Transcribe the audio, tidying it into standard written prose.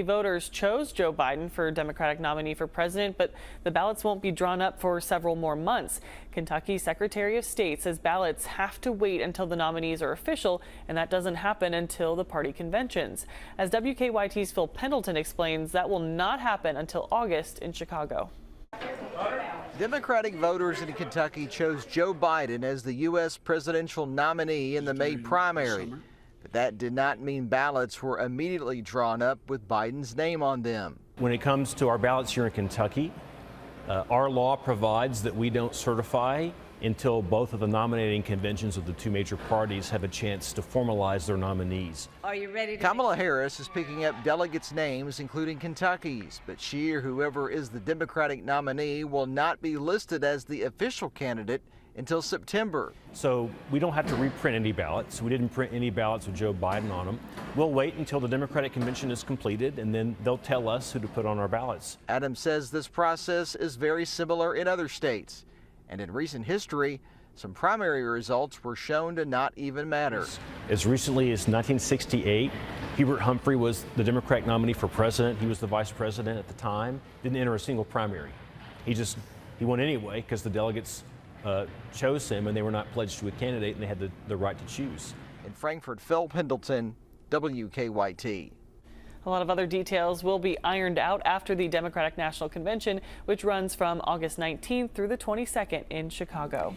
Voters chose Joe Biden for Democratic nominee for president, but the ballots won't be drawn up for several more months. Kentucky Secretary of State says ballots have to wait until the nominees are official, and that doesn't happen until the party conventions. As WKYT's Phil Pendleton explains, that will not happen until August in Chicago. Democratic voters in Kentucky chose Joe Biden as the U.S. presidential nominee in the May primary. But that did not mean ballots were immediately drawn up with Biden's name on them. When it comes to our ballots here in Kentucky, our law provides that we don't certify until both of the nominating conventions of the two major parties have a chance to formalize their nominees. Are you ready to Kamala Harris is picking up delegates' names, including Kentucky's, but she or whoever is the Democratic nominee will not be listed as the official candidate until September. So we don't have to reprint any ballots. We didn't print any ballots with Joe Biden on them. We'll wait until the Democratic convention is completed, and then they'll tell us who to put on our ballots. Adams says this process is very similar in other states. And in recent history, some primary results were shown to not even matter. As recently as 1968, Hubert Humphrey was the Democratic nominee for president. He was the vice president at the time. Didn't enter a single primary. He won anyway because the delegates chose him, and they were not pledged to a candidate, and they had the right to choose. In Frankfort, Phil Pendleton, WKYT. A lot of other details will be ironed out after the Democratic National Convention, which runs from August 19th through the 22nd in Chicago.